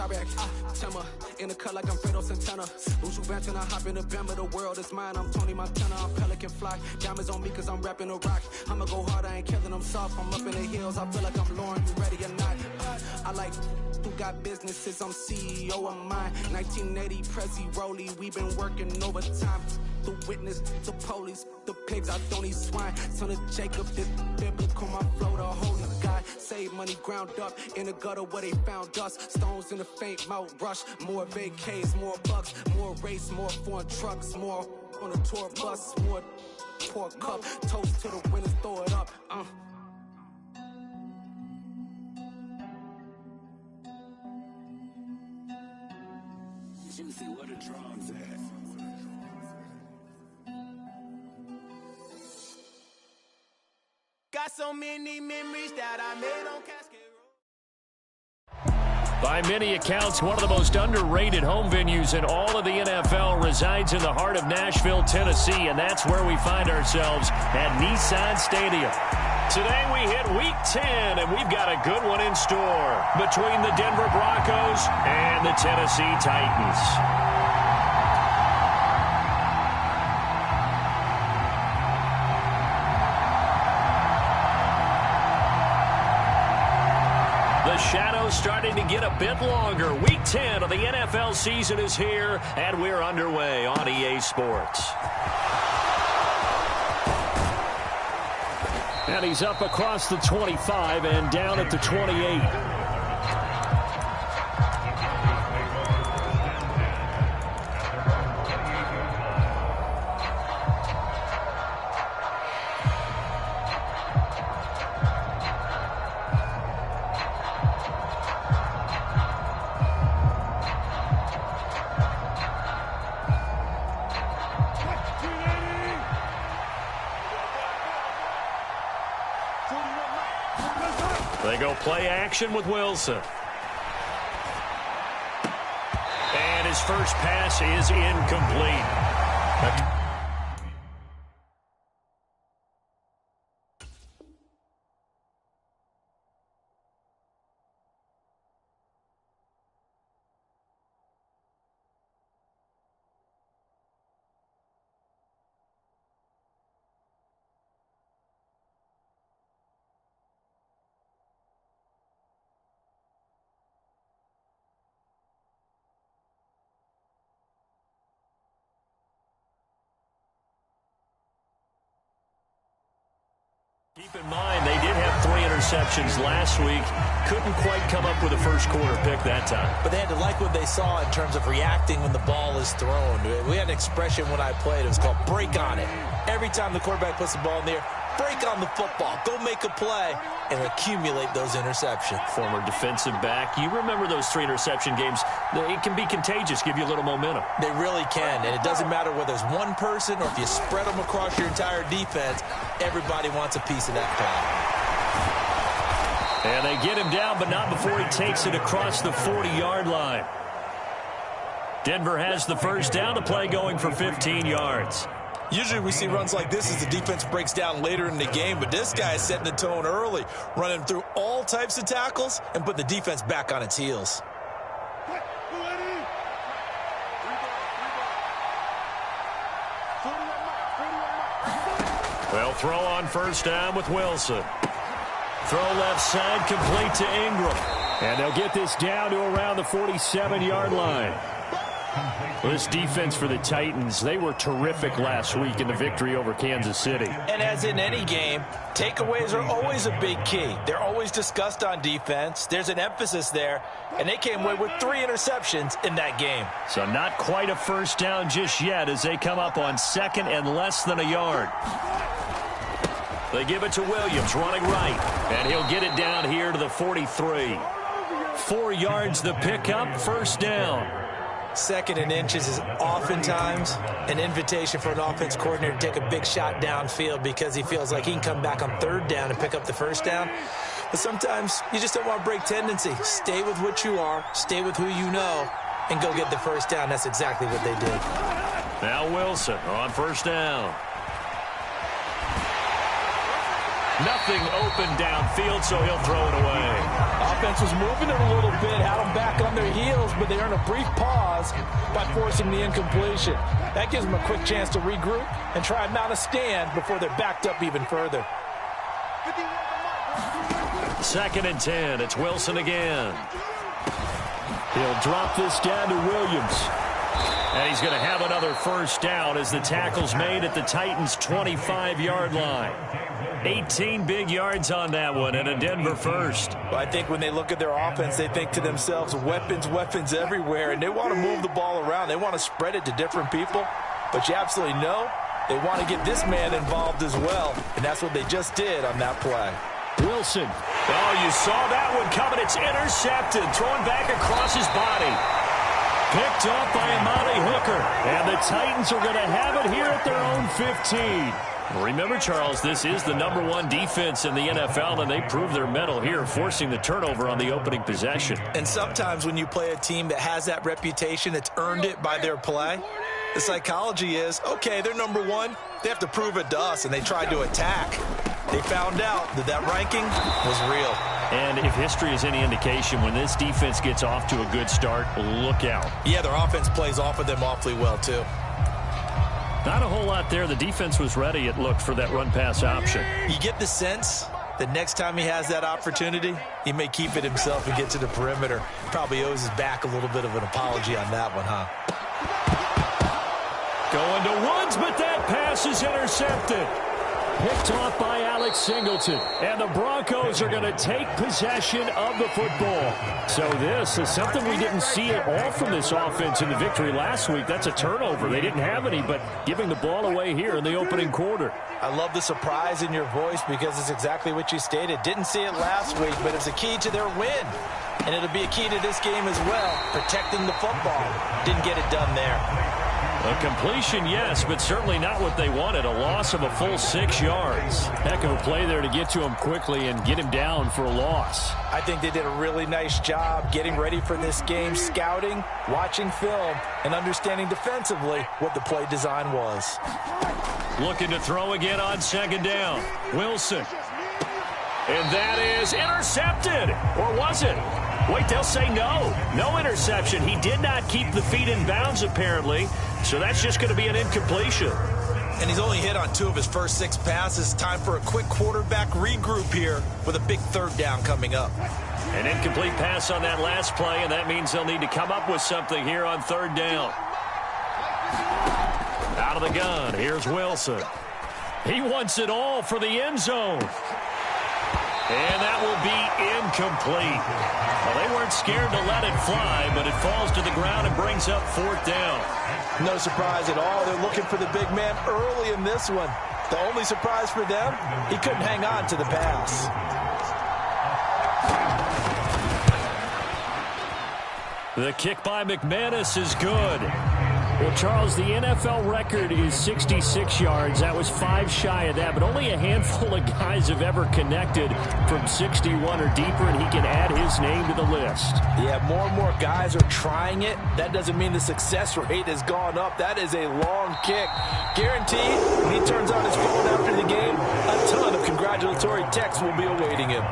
Chirac, Timber, in the cut like I'm Fredo Santana. Lose you back and I hop in the Bama, the world is mine. I'm Tony Montana, I'm Pelican Fly. Diamonds on me cause I'm rapping a rock. I'ma go hard, I ain't killing them soft. I'm up in the hills, I feel like I'm Lauren, you ready or not? I like who got businesses, I'm CEO of mine. 1980 Prezi Rolly, we been working overtime. The witness, the police, the pigs, I don't eat swine. Son of Jacob, this biblical, my flow, the holy God. Save money ground up in the gutter where they found us. Stones in the faint mouth rush. More vacays, more bucks, more race, more foreign trucks, more on a tour bus, more pour cup. Toast to the winners, throw it up. Juicy, what a drums at. Got so many memories that I made on Cascade Road. By many accounts, one of the most underrated home venues in all of the NFL resides in the heart of Nashville, Tennessee, and that's where we find ourselves at Nissan Stadium. Today we hit Week 10, and we've got a good one in store between the Denver Broncos and the Tennessee Titans. The shadow's starting to get a bit longer. Week 10 of the NFL season is here, and we're underway on EA Sports. And he's up across the 25 and down at the 28. They go play action with Wilson. And his first pass is incomplete. Keep in mind, they did have 3 interceptions last week. Couldn't quite come up with a first quarter pick that time. But they had to like what they saw in terms of reacting when the ball is thrown. We had an expression when I played. It was called break on it. Every time the quarterback puts the ball in the air, break on the football. Go make a play and accumulate those interceptions. Former defensive back. You remember those 3 interception games. It can be contagious, give you a little momentum. They really can, and it doesn't matter whether it's one person or if you spread them across your entire defense. Everybody wants a piece of that pie. And they get him down, but not before he takes it across the 40-yard line. Denver has the first down, the play going for 15 yards. Usually we see runs like this as the defense breaks down later in the game, but this guy is setting the tone early, running through all types of tackles and put the defense back on its heels. Well, throw on first down with Wilson. Throw left side, complete to Ingram. And they'll get this down to around the 47-yard line. This defense for the Titans, they were terrific last week in the victory over Kansas City. And as in any game, takeaways are always a big key. They're always discussed on defense. There's an emphasis there, and they came away with 3 interceptions in that game. So not quite a first down just yet as they come up on second and less than a yard. They give it to Williams, running right, and he'll get it down here to the 43. 4 yards the pickup, first down. Second and inches is oftentimes an invitation for an offense coordinator to take a big shot downfield because he feels like he can come back on third down and pick up the first down. But sometimes you just don't want to break tendency. Stay with what you are, stay with who you know, and go get the first down. That's exactly what they did. Now Wilson on first down. Nothing open downfield, so he'll throw it away. Offense was moving it a little bit, had them back on their heels. but they earn a brief pause by forcing the incompletion. That gives them a quick chance to regroup and try and mount a stand before they're backed up even further. 2nd and 10. It's Wilson again. He'll drop this down to Williams. And he's going to have another first down as the tackle's made at the Titans' 25-yard line. 18 big yards on that one and a Denver first. Well, I think when they look at their offense, they think to themselves, weapons, weapons everywhere, and they want to move the ball around. They want to spread it to different people, but you absolutely know they want to get this man involved as well, and that's what they just did on that play. Wilson. Oh, you saw that one coming. It's intercepted, thrown back across his body. Picked up by Amani Hooker, and the Titans are going to have it here at their own 15. Remember, Charles, this is the #1 defense in the NFL, and they proved their mettle here, forcing the turnover on the opening possession. And sometimes when you play a team that has that reputation, that's earned it by their play, the psychology is, okay, they're #1. They have to prove it to us, and they tried to attack. They found out that that ranking was real. And if history is any indication, when this defense gets off to a good start, look out. Yeah, their offense plays off of them awfully well, too. Not a whole lot there. The defense was ready, it looked, for that run-pass option. You get the sense that next time he has that opportunity, he may keep it himself and get to the perimeter. Probably owes his back a little bit of an apology on that one, huh? Going to Woods, but that pass is intercepted. Picked off by Alex Singleton. And the Broncos are going to take possession of the football. So this is something we didn't see at all from this offense in the victory last week. That's a turnover. They didn't have any, but giving the ball away here in the opening quarter. I love the surprise in your voice because it's exactly what you stated. Didn't see it last week, but it's a key to their win. And it'll be a key to this game as well, protecting the football. Didn't get it done there. A completion, yes, but certainly not what they wanted. A loss of a full 6 yards. Heck of a play there to get to him quickly and get him down for a loss. I think they did a really nice job getting ready for this game, scouting, watching film, and understanding defensively what the play design was. Looking to throw again on 2nd down. Wilson. And that is intercepted. Or was it? Wait, they'll say no. No interception. He did not keep the feet in bounds, apparently. So that's just going to be an incompletion. And he's only hit on 2 of his first 6 passes. Time for a quick quarterback regroup here with a big 3rd down coming up. An incomplete pass on that last play, and that means they'll need to come up with something here on 3rd down. Out of the gun, here's Wilson. He wants it all for the end zone. And that will be incomplete. Well, they weren't scared to let it fly, but it falls to the ground and brings up 4th down. No surprise at all. They're looking for the big man early in this one. The only surprise for them, he couldn't hang on to the pass. The kick by McManus is good. Well, Charles, the NFL record is 66 yards. That was 5 shy of that, but only a handful of guys have ever connected from 61 or deeper, and he can add his name to the list. Yeah, more and more guys are trying it. That doesn't mean the success rate has gone up. That is a long kick. Guaranteed, when he turns on his phone after the game, a ton of congratulatory texts will be awaiting him.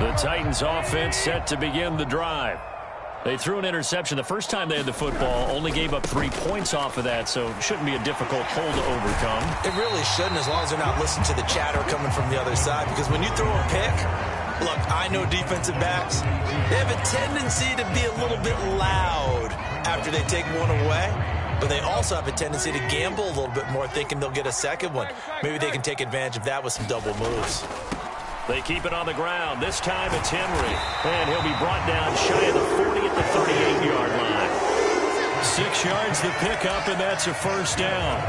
The Titans offense set to begin the drive. They threw an interception the first time they had the football, only gave up 3 points off of that, so it shouldn't be a difficult hole to overcome. It really shouldn't, as long as they're not listening to the chatter coming from the other side, because when you throw a pick, look, I know defensive backs, they have a tendency to be a little bit loud after they take one away, but they also have a tendency to gamble a little bit more, thinking they'll get a second one. Maybe they can take advantage of that with some double moves. They keep it on the ground. This time it's Henry. And he'll be brought down shy of the 40 at the 38-yard line. 6 yards the pickup, and that's a first down.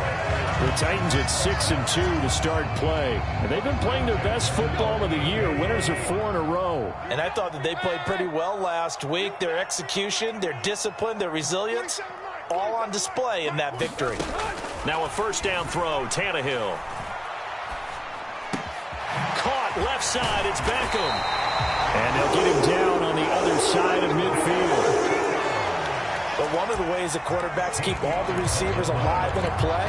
The Titans at 6-2 to start play. And they've been playing their best football of the year. Winners are 4 in a row. And I thought that they played pretty well last week. Their execution, their discipline, their resilience, all on display in that victory. Now a first down throw, Tannehill. Caught left side, it's Beckham. And they'll get him down on the other side of midfield. But one of the ways that quarterbacks keep all the receivers alive in a play,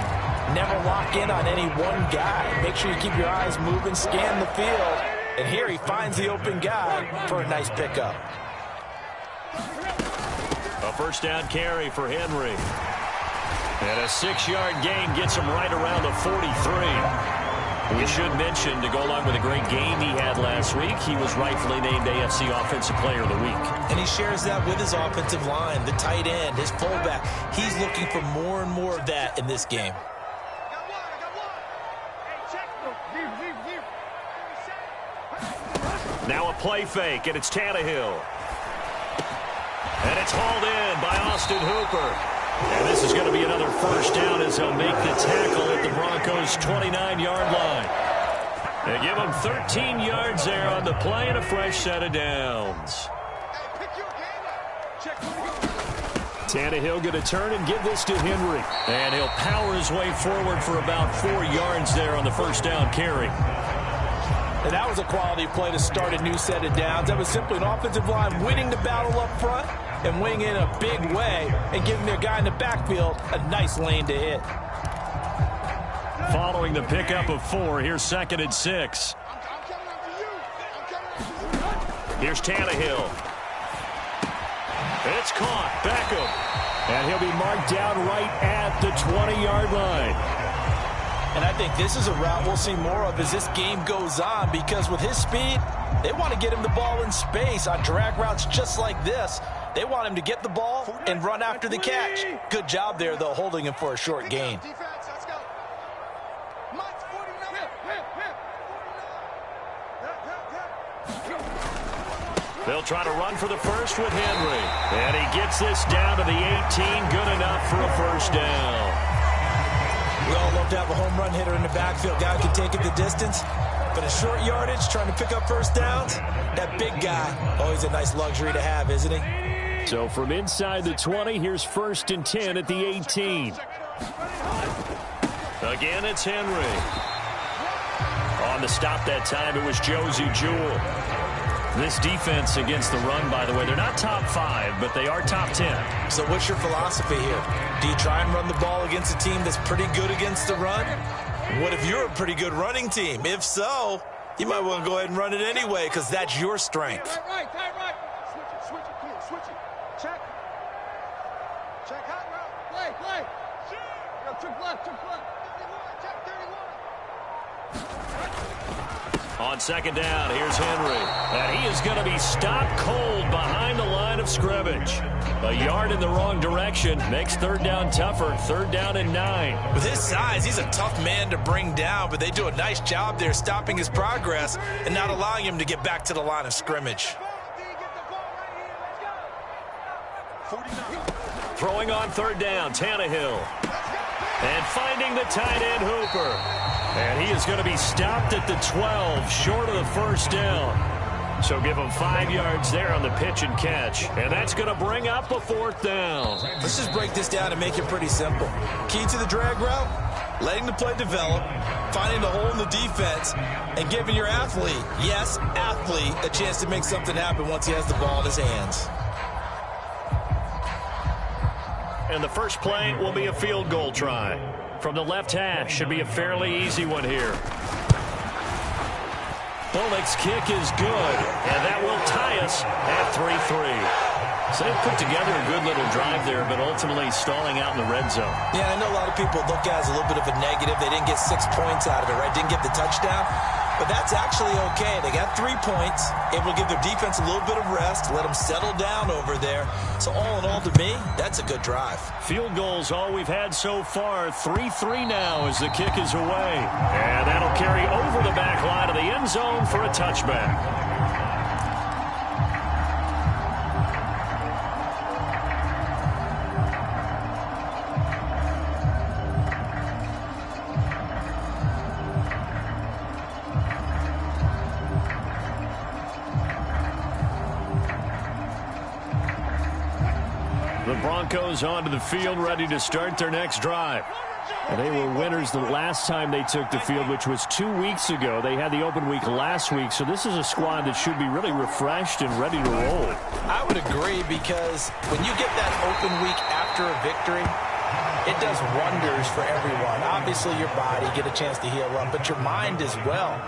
never lock in on any one guy. Make sure you keep your eyes moving, scan the field, And here he finds the open guy for a nice pickup. A first down carry for Henry. And a 6-yard gain gets him right around the 43. We should mention, to go along with a great game he had last week, he was rightfully named AFC Offensive Player of the Week. And he shares that with his offensive line, the tight end, his fullback. He's looking for more and more of that in this game. Now a play fake, and it's Tannehill. And it's hauled in by Austin Hooper. And this is going to be another first down as they'll make the tackle at the Broncos' 29-yard line. They give them 13 yards there on the play and a fresh set of downs. Tannehill going to turn and give this to Henry. And he'll power his way forward for about 4 yards there on the first down carry. And that was a quality play to start a new set of downs. That was simply an offensive line winning the battle up front and winning in a big way and giving their guy in the backfield a nice lane to hit. Following the pickup of 4, here's 2nd and 6. Here's Tannehill. It's caught. Beckham. And he'll be marked down right at the 20-yard line. And I think this is a route we'll see more of as this game goes on, because with his speed, they want to get him the ball in space on drag routes just like this. They want him to get the ball and run after the catch. Good job there, though, holding him for a short gain. They'll try to run for the first with Henry. And he gets this down to the 18. Good enough for a first down. We all love to have a home run hitter in the backfield. Guy can take it the distance. But a short yardage, trying to pick up first downs, that big guy, always a nice luxury to have, isn't he? So from inside the 20, here's 1st and 10 at the 18. Again, it's Henry. On the stop that time, it was Josie Jewell. This defense against the run, by the way, they're not top 5, but they are top 10. So what's your philosophy here? Do you try and run the ball against a team that's pretty good against the run? What if you're a pretty good running team? If so, you might want to go ahead and run it anyway, because that's your strength. Right. Switch it, kid. Switch it. Check. Check hot route. Play. Yo, took left. 31. Check 31. On 2nd down, here's Henry. And he is going to be stopped cold behind the line of scrimmage. A yard in the wrong direction makes 3rd down tougher. 3rd down and 9. With his size, he's a tough man to bring down, but they do a nice job there stopping his progress and not allowing him to get back to the line of scrimmage. Throwing on 3rd down, Tannehill. And finding the tight end, Hooper. And he is going to be stopped at the 12, short of the first down. So give him 5 yards there on the pitch and catch. And that's going to bring up a 4th down. Let's just break this down and make it pretty simple. Key to the drag route, letting the play develop, finding the hole in the defense, and giving your athlete, yes, athlete, a chance to make something happen once he has the ball in his hands. And the first play will be a field goal try. From the left hash, should be a fairly easy one here. Bullock's kick is good, and that will tie us at 3-3. So they put together a good little drive there, but ultimately stalling out in the red zone. Yeah, I know a lot of people look at it as a little bit of a negative. They didn't get 6 points out of it, right? Didn't get the touchdown. But that's actually okay. They got 3 points, able to give their defense a little bit of rest, let them settle down over there. So all in all, to me, that's a good drive. Field goals, all we've had so far. 3-3 now as the kick is away. And that'll carry over the back line of the end zone for a touchback. The Broncos onto the field, ready to start their next drive. And they were winners the last time they took the field, which was 2 weeks ago. They had the open week last week, so this is a squad that should be really refreshed and ready to roll. I would agree, because when you get that open week after a victory, it does wonders for everyone. Obviously, your body, get a chance to heal up, but your mind as well.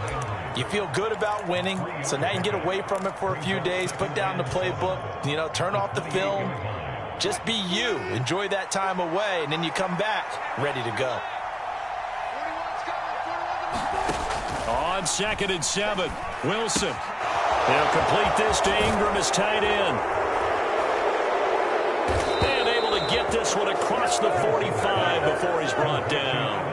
You feel good about winning, so now you can get away from it for a few days, put down the playbook, turn off the film. Just be you. Enjoy that time away, and then you come back ready to go. On 2nd and 7, Wilson. He'll complete this to Ingram, his tight end. And able to get this one across the 45 before he's brought down.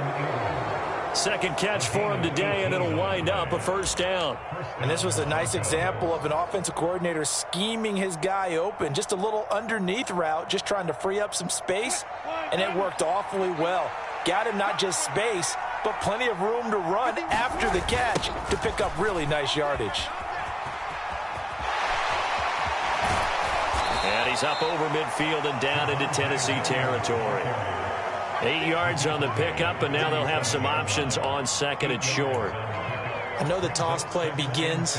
Second catch for him today, and it'll wind up a first down. And this was a nice example of an offensive coordinator scheming his guy open. Just a little underneath route, just trying to free up some space, and it worked awfully well. Got him not just space, but plenty of room to run after the catch to pick up really nice yardage. And he's up over midfield and down into Tennessee territory. 8 yards on the pickup, and now they'll have some options on 2nd and short. I know the toss play begins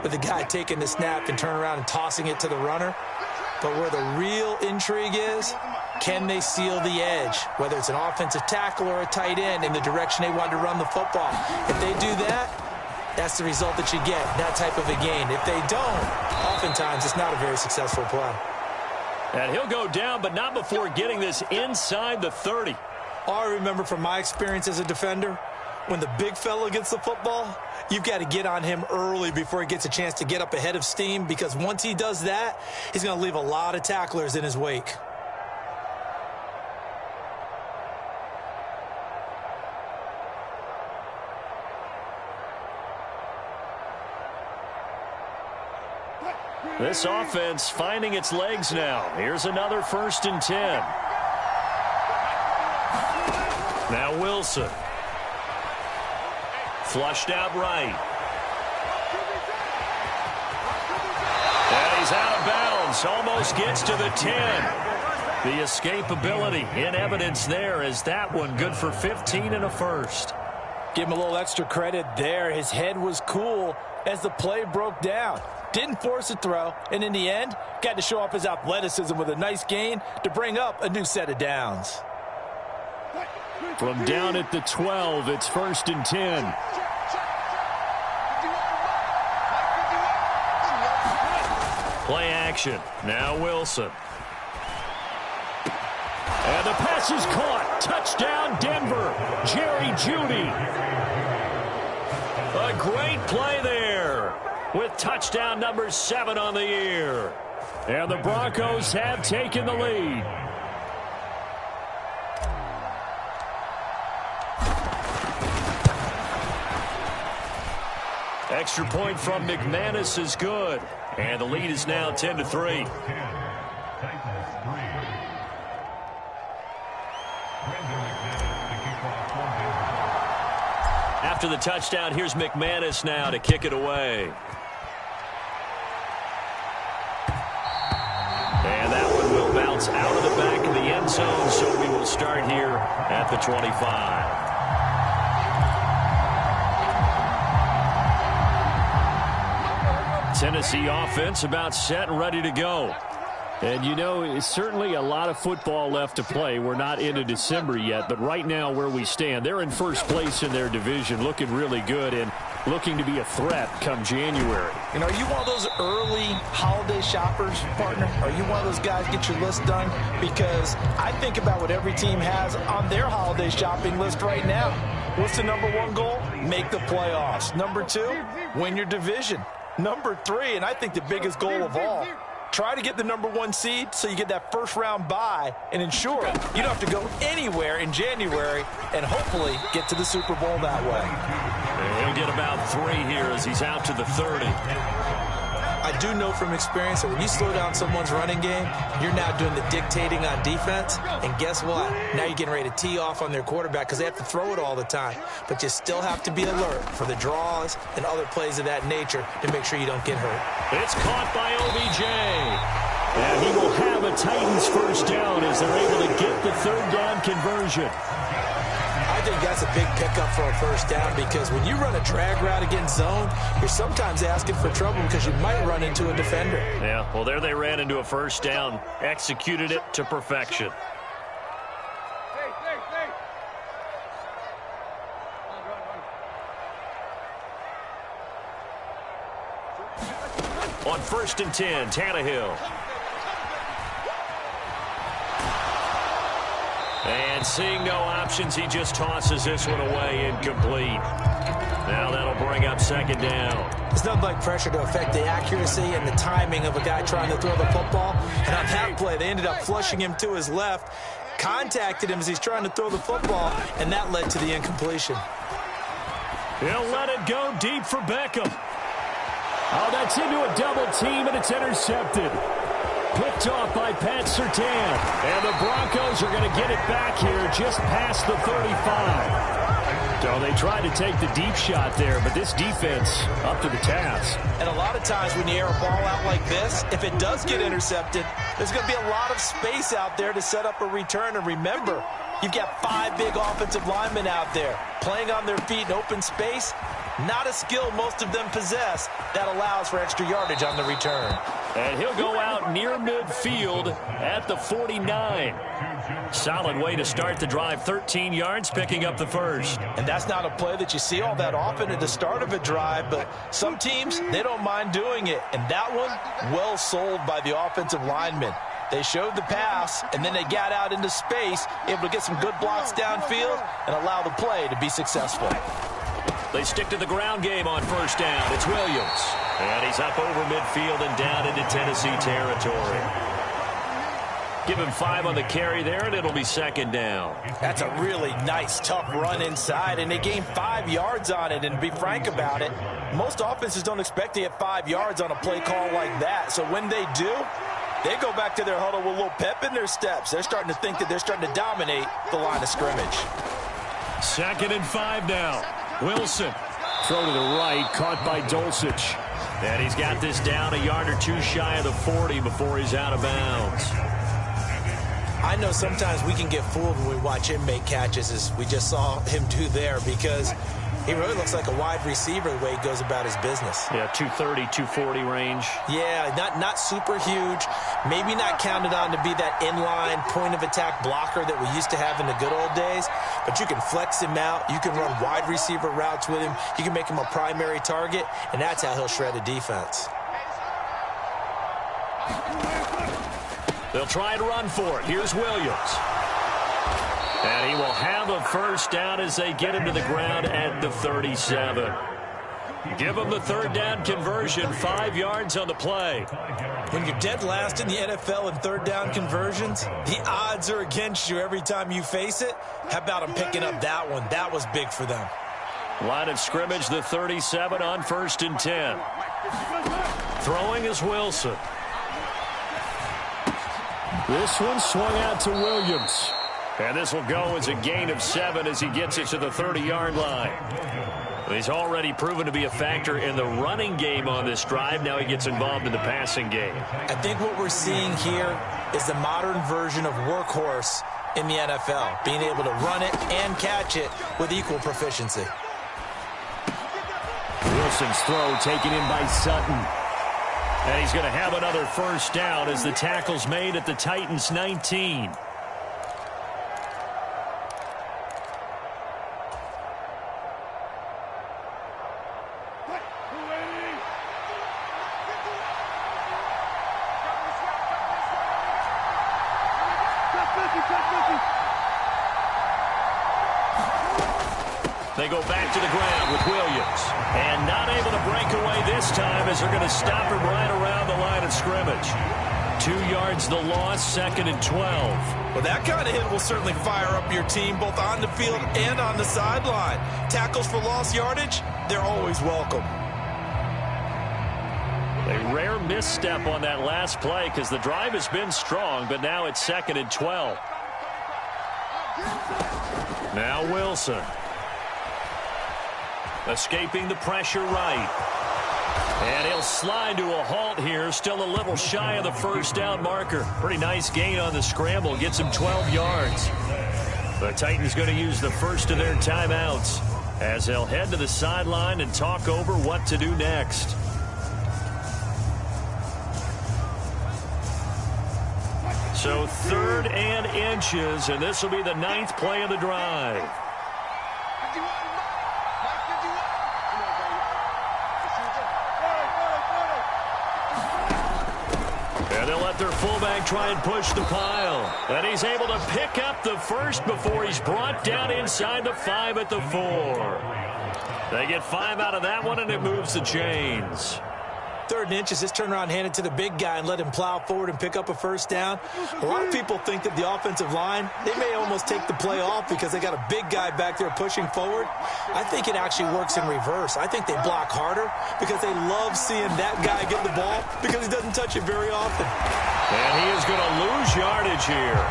with the guy taking the snap and turning around and tossing it to the runner. But where the real intrigue is, can they seal the edge, whether it's an offensive tackle or a tight end, in the direction they want to run the football? If they do that, that's the result that you get, that type of a gain. If they don't, oftentimes it's not a very successful play. And he'll go down, but not before getting this inside the 30. All I remember from my experience as a defender, when the big fella gets the football, you've got to get on him early before he gets a chance to get up ahead of steam, because once he does that, he's going to leave a lot of tacklers in his wake. This offense finding its legs now. Here's another 1st and 10. Now Wilson. Flushed out right. And he's out of bounds. Almost gets to the 10. The escapability in evidence there, as that one good for 15 and a first. Give him a little extra credit there. His head was cool as the play broke down. Didn't force a throw, and in the end, got to show off his athleticism with a nice gain to bring up a new set of downs. From down at the 12, it's 1st and 10. Play action. Now Wilson. And the pass is caught. Touchdown, Denver. Jerry Jeudy. A great play there, with touchdown number 7 on the year. And the Broncos have taken the lead. Extra point from McManus is good. And the lead is now 10-3. After the touchdown, here's McManus now to kick it away. And that one will bounce out of the back of the end zone, so we will start here at the 25. Tennessee offense about set and ready to go. And, it's certainly a lot of football left to play. We're not into December yet, but right now where we stand, they're in first place in their division, looking really good and looking to be a threat come January. Are you one of those early holiday shoppers, partner? Are you one of those guys get your list done? Because I think about what every team has on their holiday shopping list right now. What's the number 1 goal? Make the playoffs. Number 2, win your division. Number 3, and I think the biggest goal of all, try to get the number 1 seed so you get that first-round bye and ensure you don't have to go anywhere in January and hopefully get to the Super Bowl that way. And he'll get about 3 here as he's out to the 30. I do know from experience that when you slow down someone's running game, you're now doing the dictating on defense. And guess what? Now you're getting ready to tee off on their quarterback because they have to throw it all the time. But you still have to be alert for the draws and other plays of that nature to make sure you don't get hurt. It's caught by OBJ. And he will have a Titans first down as they're able to get the 3rd down conversion. I think that's a big pickup for a first down, because when you run a drag route against zone, you're sometimes asking for trouble because you might run into a defender. Yeah, well, there they ran into a first down, executed it to perfection. on 1st and 10, Tannehill. And seeing no options, he just tosses this one away incomplete. Now that'll bring up 2nd down. It's nothing like pressure to affect the accuracy and the timing of a guy trying to throw the football. And on that play, they ended up flushing him to his left, contacted him as he's trying to throw the football, and that led to the incompletion. He'll let it go deep for Beckham. Oh, that's into a double team, and it's intercepted. Picked off by Pat Surtain. And the Broncos are going to get it back here just past the 35. So they tried to take the deep shot there, but this defense up to the task. And a lot of times when you air a ball out like this, if it does get intercepted, there's going to be a lot of space out there to set up a return. And remember, you've got 5 big offensive linemen out there playing on their feet in open space. Not a skill most of them possess that allows for extra yardage on the return. And he'll go out near midfield at the 49. Solid way to start the drive. 13 yards, picking up the first. And that's not a play that you see all that often at the start of a drive, but some teams, they don't mind doing it. And that one, well sold by the offensive lineman. They showed the pass, and then they got out into space, able to get some good blocks downfield and allow the play to be successful. They stick to the ground game on 1st down. It's Williams. And he's up over midfield and down into Tennessee territory. Give him 5 on the carry there, and it'll be 2nd down. That's a really nice, tough run inside, and they gained 5 yards on it. And to be frank about it, most offenses don't expect to get 5 yards on a play call like that. So when they do, they go back to their huddle with a little pep in their steps. They're starting to think that they're starting to dominate the line of scrimmage. 2nd and 5 now. Wilson. Throw to the right, caught by Dulcich. And he's got this down a yard or 2 shy of the 40 before he's out of bounds. I know sometimes we can get fooled when we watch him make catches, as we just saw him do there, because he really looks like a wide receiver the way he goes about his business. Yeah, 230, 240 range. Yeah, not super huge. Maybe not counted on to be that inline point-of-attack blocker that we used to have in the good old days. But you can flex him out. You can run wide receiver routes with him. You can make him a primary target, and that's how he'll shred a defense. They'll try to run for it. Here's Williams. And he will have a 1st down as they get him to the ground at the 37. Give him the 3rd down conversion, 5 yards on the play. When you're dead last in the NFL in 3rd down conversions, the odds are against you every time you face it. How about them picking up that one? That was big for them. Line of scrimmage, the 37 on 1st and 10. Throwing is Wilson. This one swung out to Williams. And this will go as a gain of 7 as he gets it to the 30-yard line. He's already proven to be a factor in the running game on this drive. Now he gets involved in the passing game. I think what we're seeing here is the modern version of workhorse in the NFL, being able to run it and catch it with equal proficiency. Wilson's throw taken in by Sutton. And he's going to have another 1st down as the tackle's made at the Titans' 19. They go back to the ground with Williams. And not able to break away this time as they're going to stop him right around the line of scrimmage. 2 yards the loss, 2nd and 12. Well, that kind of hit will certainly fire up your team both on the field and on the sideline. Tackles for lost yardage, they're always welcome. A rare misstep on that last play because the drive has been strong, but now it's 2nd and 12. Now Wilson. Escaping the pressure right. And he'll slide to a halt here. Still a little shy of the 1st down marker. Pretty nice gain on the scramble. Gets him 12 yards. The Titans going to use the first of their timeouts as they'll head to the sideline and talk over what to do next. So 3rd and inches, and this will be the 9th play of the drive. And they'll let their fullback try and push the pile. And he's able to pick up the first before he's brought down inside the 5 at the 4. They get 5 out of that one, and it moves the chains. 3rd and inches, just turn around, hand it to the big guy, and let him plow forward and pick up a first down. A lot of people think that the offensive line, they may almost take the play off because they got a big guy back there pushing forward. I think it actually works in reverse. I think they block harder because they love seeing that guy get the ball because he doesn't touch it very often. And he is going to lose yardage here.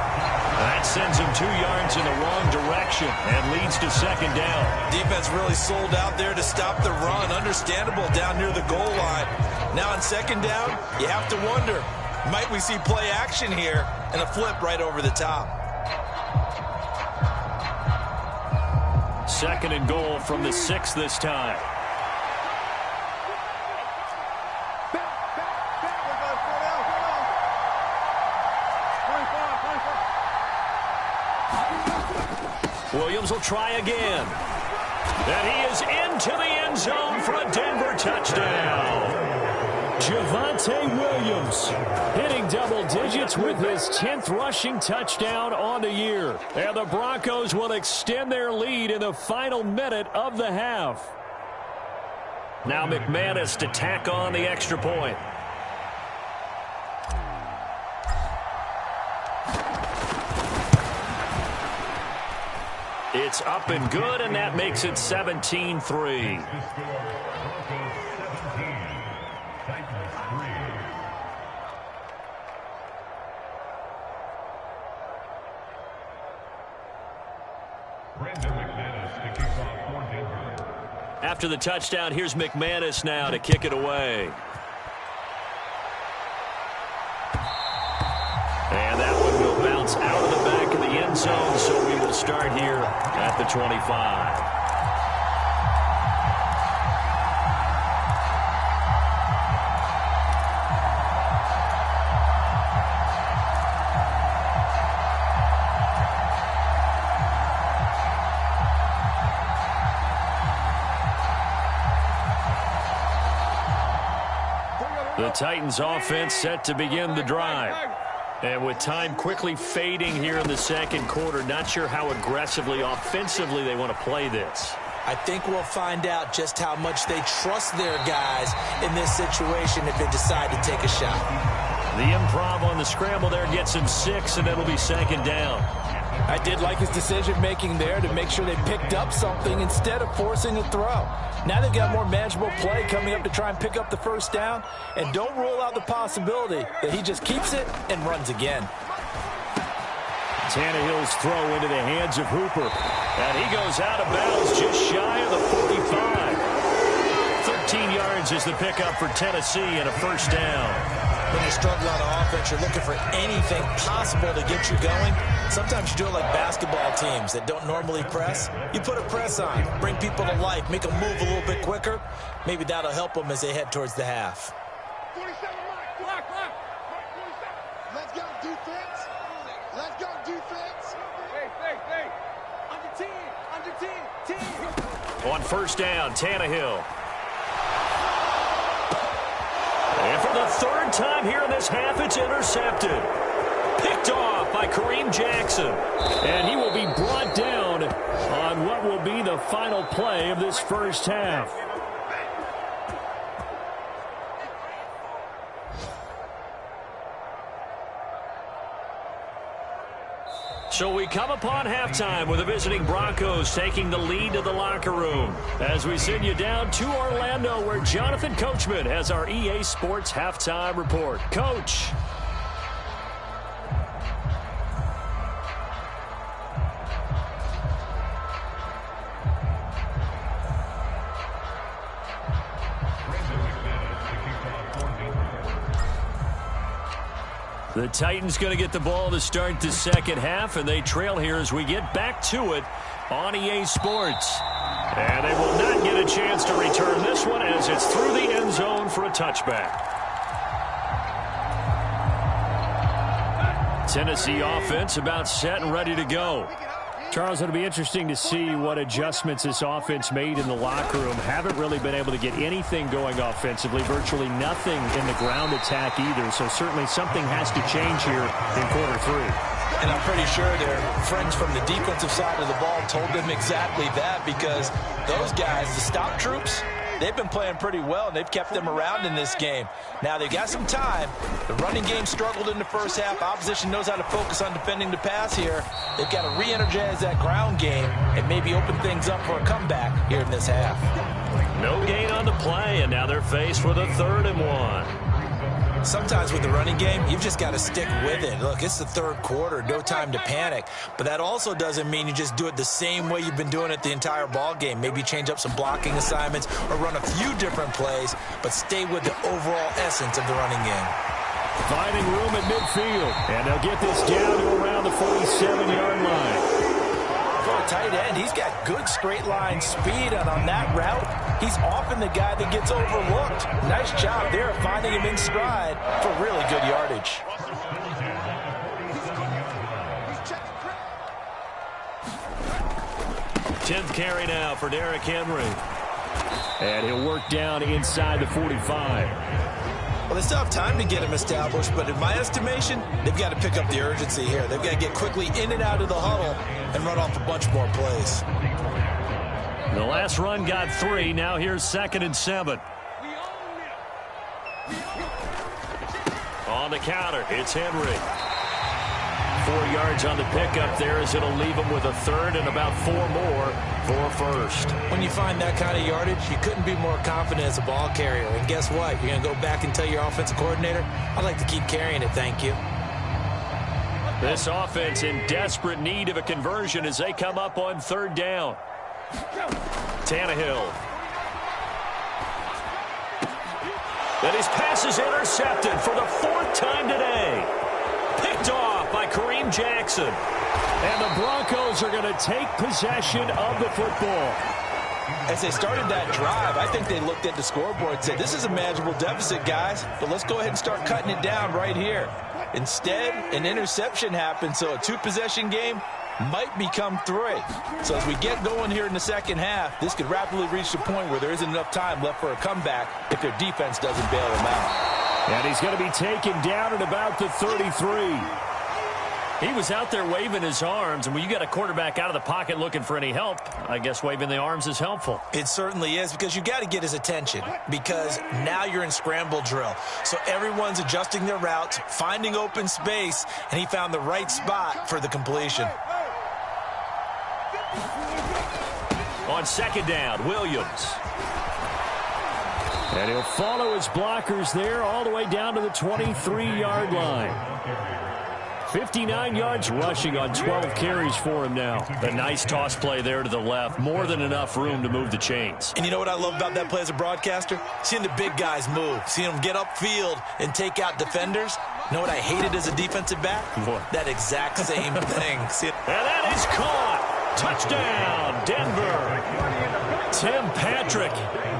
That sends him 2 yards in the wrong direction and leads to 2nd down. Defense really sold out there to stop the run. Understandable down near the goal line. Now on 2nd down, you have to wonder, might we see play action here and a flip right over the top? 2nd and goal from the 6 this time. Williams will try again. And he is into the end zone for a Denver touchdown. Javonte Williams hitting double digits with his 10th rushing touchdown on the year. And the Broncos will extend their lead in the final minute of the half. Now McManus to tack on the extra point. It's up and good, and that makes it 17-3. After the touchdown, here's McManus now to kick it away. And that one will bounce out of the back of the end zone, so we will start here at the 25. The Titans offense set to begin the drive. And with time quickly fading here in the 2nd quarter, not sure how aggressively, offensively they want to play this. I think we'll find out just how much they trust their guys in this situation if they decide to take a shot. The improv on the scramble there gets him 6, and it'll be 2nd down. I did like his decision-making there to make sure they picked up something instead of forcing a throw. Now they've got more manageable play coming up to try and pick up the first down. And don't rule out the possibility that he just keeps it and runs again. Tannehill's throw into the hands of Hooper. And he goes out of bounds just shy of the 45. 13 yards is the pickup for Tennessee and a first down. When you struggle on offense, you're looking for anything possible to get you going. Sometimes you do it like basketball teams that don't normally press. You put a press on, bring people to life, make them move a little bit quicker. Maybe that'll help them as they head towards the half. 47, block. Let's go defense. Let's go defense. Hey. Under 10. On first down, Tannehill. And for the 3rd time here in this half, it's intercepted. Picked off by Kareem Jackson. And he will be brought down on what will be the final play of this first half. So we come upon halftime with the visiting Broncos taking the lead to the locker room as we send you down to Orlando where Jonathan Coachman has our EA Sports halftime report. Coach. The Titans going to get the ball to start the 2nd half, and they trail here as we get back to it on EA Sports. And they will not get a chance to return this one as it's through the end zone for a touchback. Tennessee offense about set and ready to go. Charles, it'll be interesting to see what adjustments this offense made in the locker room. Haven't really been able to get anything going offensively, virtually nothing in the ground attack either. So certainly something has to change here in quarter 3. And I'm pretty sure their friends from the defensive side of the ball told them exactly that, because those guys, the stop troops, they've been playing pretty well, and they've kept them around in this game. Now, they've got some time. The running game struggled in the first half. Opposition knows how to focus on defending the pass here. They've got to re-energize that ground game and maybe open things up for a comeback here in this half. No gain on the play, and now they're faced with a 3rd and 1. Sometimes with the running game, you've just got to stick with it. Look, it's the 3rd quarter, no time to panic. But that also doesn't mean you just do it the same way you've been doing it the entire ball game. Maybe change up some blocking assignments or run a few different plays, but stay with the overall essence of the running game. Finding room at midfield, and they'll get this down to around the 47-yard line. For a tight end, he's got good straight line speed, and on that route, he's often the guy that gets overlooked. Nice job there of finding him in stride for really good yardage. Tenth carry now for Derrick Henry. And he'll work down inside the 45. Well, they still have time to get him established, but in my estimation, they've got to pick up the urgency here. They've got to get quickly in and out of the huddle and run off a bunch more plays. The last run got 3. Now here's 2nd and 7. On the counter, it's Henry. 4 yards on the pickup there, as it'll leave him with a 3rd and about 4 more for a 1st. When you find that kind of yardage, you couldn't be more confident as a ball carrier. And guess what? You're going to go back and tell your offensive coordinator, I'd like to keep carrying it, thank you. This offense in desperate need of a conversion as they come up on 3rd down. Tannehill. And his pass is intercepted for the 4th time today. Picked off by Kareem Jackson. And the Broncos are going to take possession of the football. As they started that drive, I think they looked at the scoreboard and said, this is a manageable deficit, guys, but let's go ahead and start cutting it down right here. Instead, an interception happened, so a 2-possession game might become 3. So as we get going here in the second half, this could rapidly reach the point where there isn't enough time left for a comeback if their defense doesn't bail them out. And he's going to be taken down at about the 33. He was out there waving his arms, and when you got a quarterback out of the pocket looking for any help, I guess waving the arms is helpful. It certainly is, because you got to get his attention, because now you're in scramble drill. So everyone's adjusting their routes, finding open space, and he found the right spot for the completion. On 2nd down, Williams. And he'll follow his blockers there all the way down to the 23-yard line. 59 yards rushing on 12 carries for him now. A nice toss play there to the left. More than enough room to move the chains. And you know what I love about that play as a broadcaster? Seeing the big guys move. Seeing them get upfield and take out defenders. You know what I hated as a defensive back? What? That exact same thing. And that is caught. Touchdown, Denver. Tim Patrick,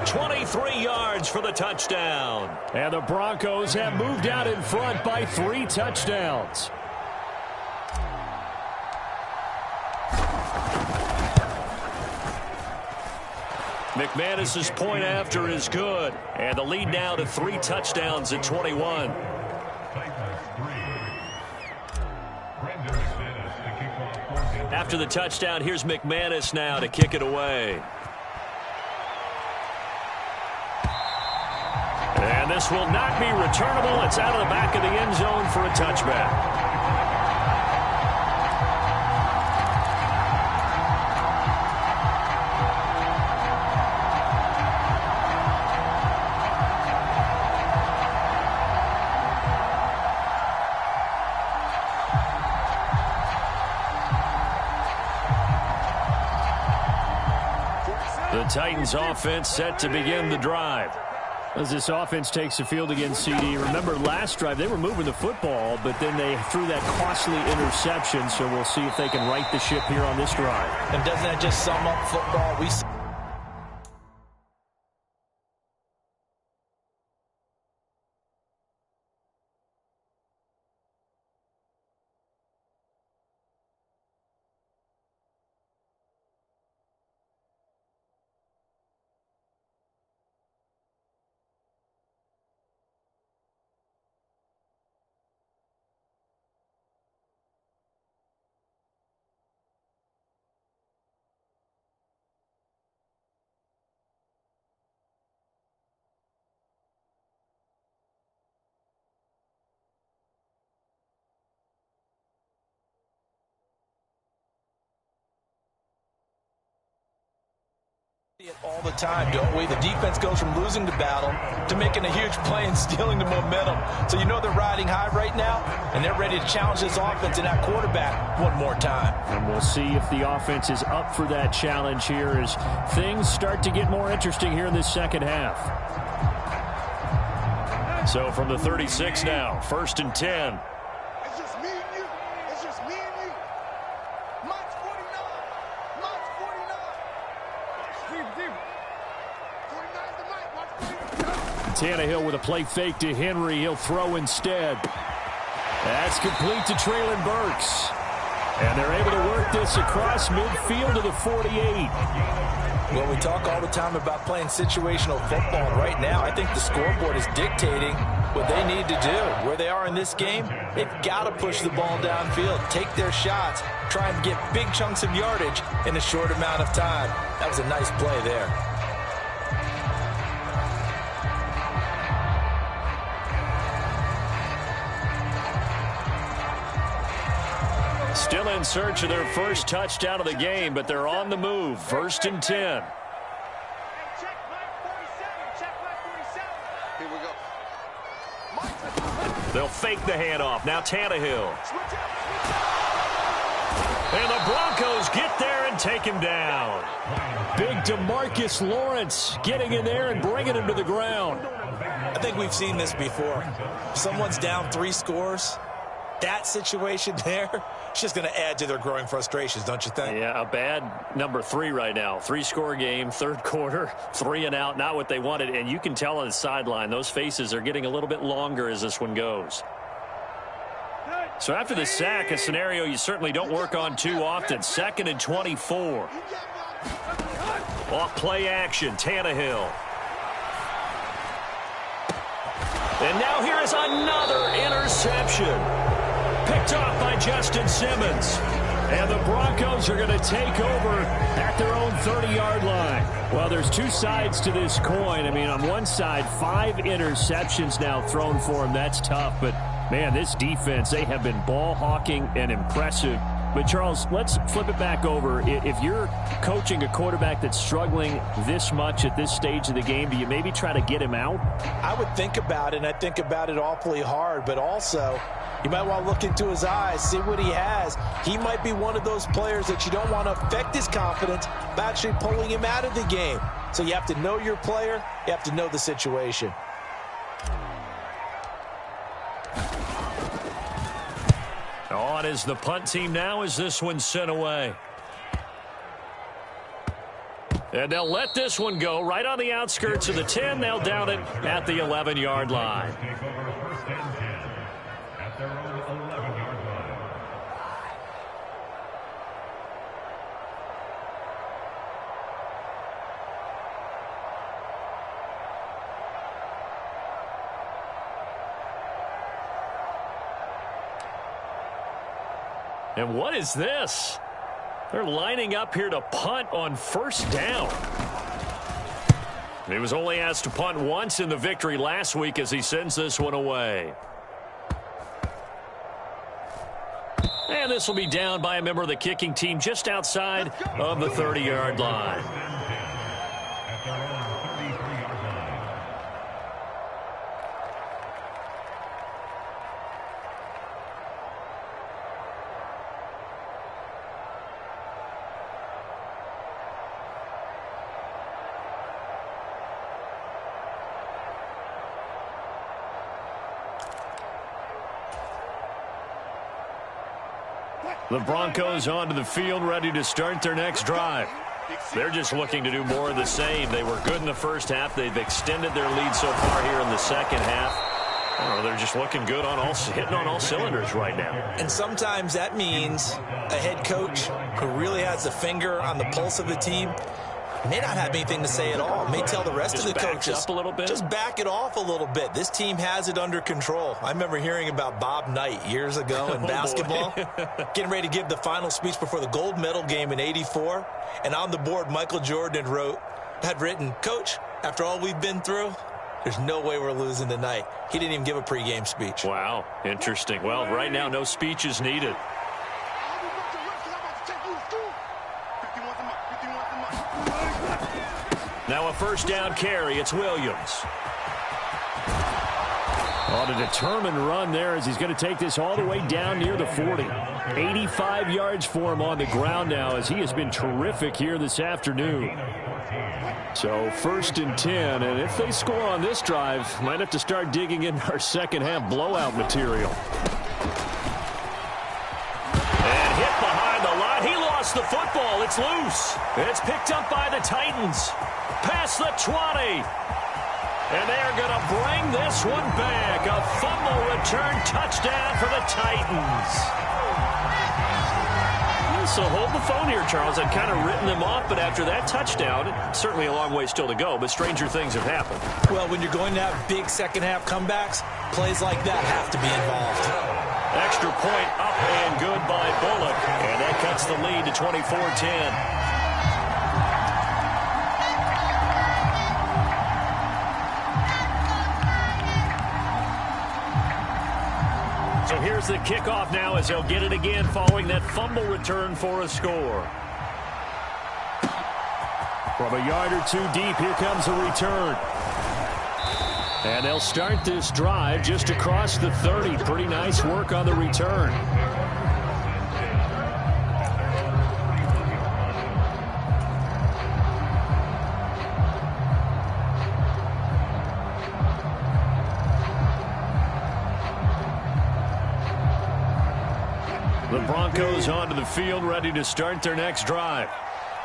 23 yards for the touchdown. And the Broncos have moved out in front by 3 touchdowns. McManus's point after is good. And the lead now to 3 touchdowns at 21. After the touchdown, here's McManus now to kick it away. And this will not be returnable. It's out of the back of the end zone for a touchback. The Titans offense set to begin the drive. As this offense takes the field against CD, remember last drive they were moving the football, but then they threw that costly interception, so we'll see if they can right the ship here on this drive. And doesn't that just sum up football? All the time, don't we? The defense goes from losing the battle to making a huge play and stealing the momentum. So you know they're riding high right now, and they're ready to challenge this offense and that quarterback one more time. And we'll see if the offense is up for that challenge here as things start to get more interesting here in this second half. So from the 36 now, 1st and 10. It's just me and you. It's just me and you. Mike's 49. Mike's 49. Deep. 49's the Mike. Mike's 49. Tannehill with a play fake to Henry. He'll throw instead. That's complete to Traylon Burks. And they're able to work this across midfield to the 48. Well, we talk all the time about playing situational football, and right now I think the scoreboard is dictating what they need to do. Where they are in this game, they've got to push the ball downfield, take their shots, try and get big chunks of yardage in a short amount of time. That was a nice play there. Still in search of their first touchdown of the game, but they're on the move. 1st and 10. Check Mike 47. Check Mike 47. Here we go. They'll fake the handoff. Now Tannehill. And the Broncos get there and take him down. Big DeMarcus Lawrence getting in there and bringing him to the ground. I think we've seen this before. Someone's down 3 scores. That situation there, it's just going to add to their growing frustrations, don't you think? Yeah, a bad number 3 right now. 3-score game, 3rd quarter, 3 and out, not what they wanted. And you can tell on the sideline, those faces are getting a little bit longer as this one goes. So after the sack, a scenario you certainly don't work on too often. 2nd and 24. Off play action, Tannehill. And now here is another interception. Picked off by Justin Simmons. And the Broncos are going to take over at their own 30-yard line. Well, there's 2 sides to this coin. I mean, on one side, 5 interceptions now thrown for him. That's tough. But, man, this defense, they have been ball hawking and impressive. But, Charles, let's flip it back over. If you're coaching a quarterback that's struggling this much at this stage of the game, do you maybe try to get him out? I would think about it, and I think about it awfully hard. But also, you might want to look into his eyes, see what he has. He might be one of those players that you don't want to affect his confidence by actually pulling him out of the game. So you have to know your player. You have to know the situation. On is the punt team now as this one's sent away. And they'll let this one go right on the outskirts of the 10. They'll down it at the 11-yard line. And what is this? They're lining up here to punt on 1st down. He was only asked to punt once in the victory last week as he sends this one away. And this will be down by a member of the kicking team just outside of the 30-yard line. The Broncos onto the field, ready to start their next drive. They're just looking to do more of the same. They were good in the first half. They've extended their lead so far here in the second half. I don't know, they're just looking good on hitting on all cylinders right now. And sometimes that means a head coach who really has a finger on the pulse of the team may not have anything to say at all. May tell the rest of the coaches, up a little bit. Just back it off a little bit. This team has it under control. I remember hearing about Bob Knight years ago in basketball, getting ready to give the final speech before the gold medal game in '84. And on the board, Michael Jordan had written, "Coach, after all we've been through, there's no way we're losing tonight." He didn't even give a pregame speech. Wow, interesting. Well, right now, no speech is needed. Now a first down carry. It's Williams. On a determined run there as he's going to take this all the way down near the 40. 85 yards for him on the ground now as he has been terrific here this afternoon. So 1st and 10, and if they score on this drive, might have to start digging in our second half blowout material. And hit behind the line. He lost the football. It's loose. It's picked up by the Titans. Past the 20. And they're going to bring this one back. A fumble return touchdown for the Titans. So hold the phone here, Charles. I've kind of written them off, but after that touchdown, certainly a long way still to go, but stranger things have happened. Well, when you're going to have big second-half comebacks, plays like that have to be involved. Extra point up and good by Bullock, and that cuts the lead to 24-10. So here's the kickoff now as they'll get it again following that fumble return for a score. From a yard or two deep, here comes a return. And they'll start this drive just across the 30. Pretty nice work on the return. The Broncos onto the field, ready to start their next drive.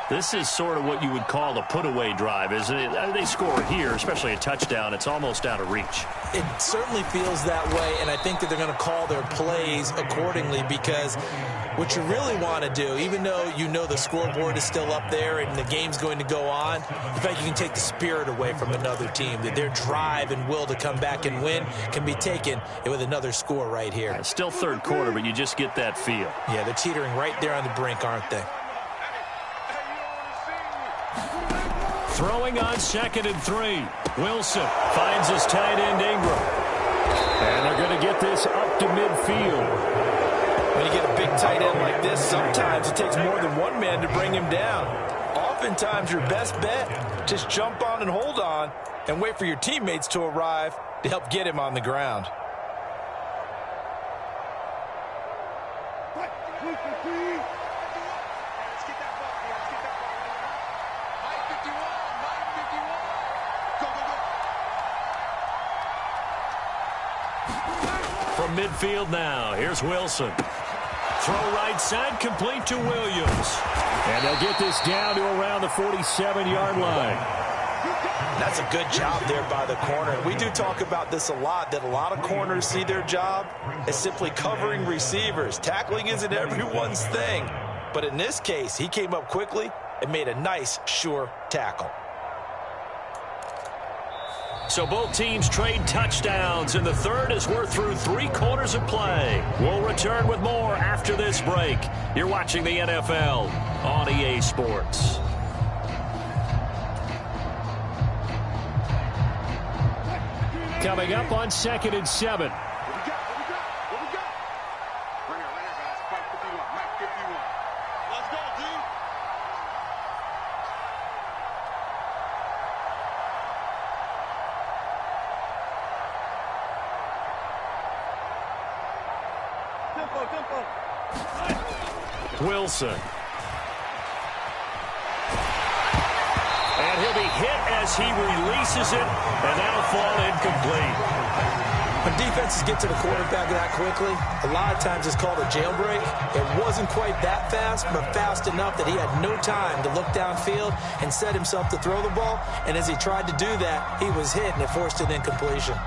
This is sort of what you would call a put-away drive, isn't it? They score here, especially a touchdown. It's almost out of reach. It certainly feels that way, and I think that they're going to call their plays accordingly because what you really want to do, even though you know the scoreboard is still up there and the game's going to go on, in fact, you can take the spirit away from another team. That their drive and will to come back and win can be taken with another score right here. Yeah, still third quarter, but you just get that feel. Yeah, they're teetering right there on the brink, aren't they? Throwing on 2nd and 3. Wilson finds his tight end Ingram. And they're going to get this up to midfield. When you get a big tight end like this, sometimes it takes more than one man to bring him down. Oftentimes, your best bet, just jump on and hold on and wait for your teammates to arrive to help get him on the ground. From midfield now, here's Wilson. Throw right side, complete to Williams. And they'll get this down to around the 47-yard line. That's a good job there by the corner. We do talk about this a lot, that a lot of corners see their job as simply covering receivers. Tackling isn't everyone's thing. But in this case, he came up quickly and made a nice, sure tackle. So both teams trade touchdowns in the third as we're through 3 quarters of play. We'll return with more after this break. You're watching the NFL on EA Sports. Coming up on 2nd and 7. Wilson. And he'll be hit as he releases it, and that'll fall incomplete. When defenses get to the quarterback that quickly, a lot of times it's called a jailbreak. It wasn't quite that fast, but fast enough that he had no time to look downfield and set himself to throw the ball. And as he tried to do that, he was hit, and it forced an incompletion.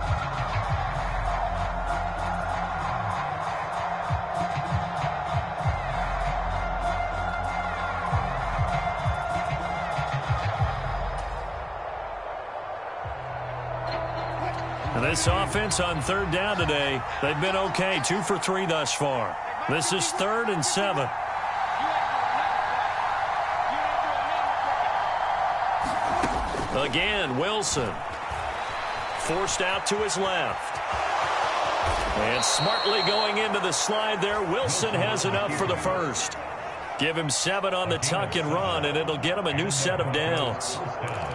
This offense on 3rd down today, they've been okay. 2 for 3 thus far. This is 3rd and 7. Again, Wilson. Forced out to his left. And smartly going into the slide there, Wilson has enough for the first. Give him 7 on the tuck and run, and it'll get him a new set of downs.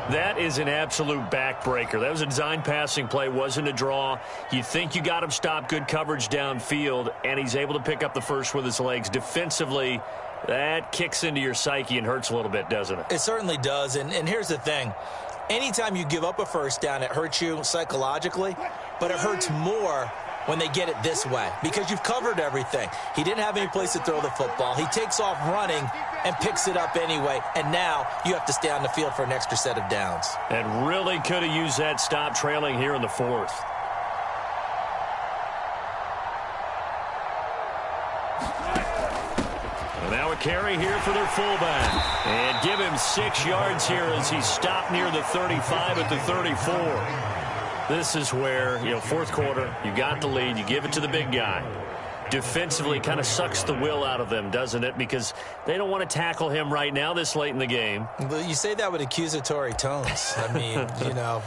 That is an absolute backbreaker. That was a design passing play, wasn't a draw. You think you got him stopped, good coverage downfield, and he's able to pick up the first with his legs. Defensively, that kicks into your psyche and hurts a little bit, doesn't it? It certainly does, and here's the thing. Anytime you give up a first down, it hurts you psychologically, but it hurts more when they get it this way because you've covered everything. He didn't have any place to throw the football. He takes off running and picks it up anyway, and now you have to stay on the field for an extra set of downs. And really could have used that stop trailing here in the fourth. And now a carry here for their fullback. And give him 6 yards here as he stopped near the 35 at the 34. This is where, fourth quarter, you got the lead, you give it to the big guy. Defensively, kind of sucks the will out of them, doesn't it? Because they don't want to tackle him right now this late in the game. Well, you say that with accusatory tones. I mean,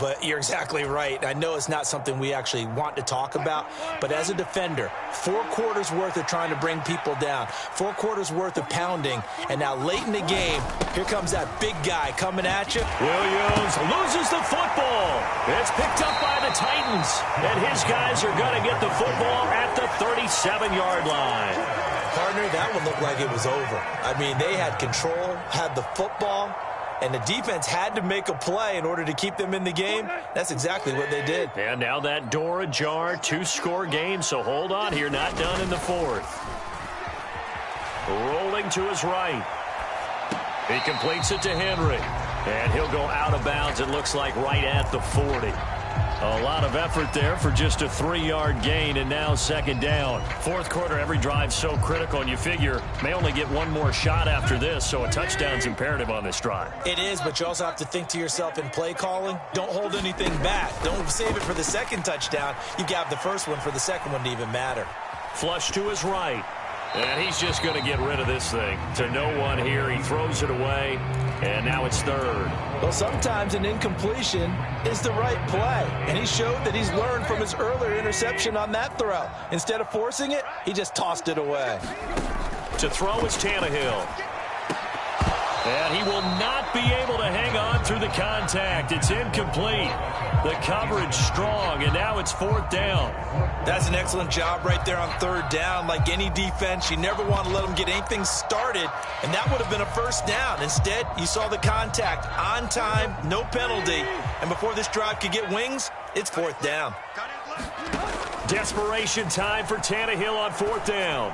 but you're exactly right. I know it's not something we actually want to talk about, but as a defender, 4 quarters worth of trying to bring people down, 4 quarters worth of pounding, and now late in the game, here comes that big guy coming at you. Williams loses the football. It's picked up by the Titans, and his guys are going to get the football at the 37-yard line. Partner, that one looked like it was over. I mean, they had control, had the football, and the defense had to make a play in order to keep them in the game. That's exactly what they did. And now that door ajar, 2-score game, so hold on here, not done in the fourth. Rolling to his right. He completes it to Henry, and he'll go out of bounds, it looks like, right at the 40. A lot of effort there for just a 3-yard gain, and now second down. Fourth quarter, every drive so critical, and you figure may only get one more shot after this, so a touchdown's imperative on this drive. It is, but you also have to think to yourself in play calling, don't hold anything back. Don't save it for the second touchdown. You got the first one for the second one to even matter. Flush to his right. And he's just going to get rid of this thing. To no one here. He throws it away, and now it's third. Well, sometimes an incompletion is the right play, and he showed that he's learned from his earlier interception on that throw. Instead of forcing it, he just tossed it away. To throw is Tannehill. And he will not be able to hang on through the contact. It's incomplete. The coverage strong, and now it's fourth down. That's an excellent job right there on third down. Like any defense, you never want to let them get anything started, and that would have been a first down. Instead, you saw the contact on time, no penalty, and before this drive could get wings, it's fourth down. Desperation time for Tannehill on fourth down.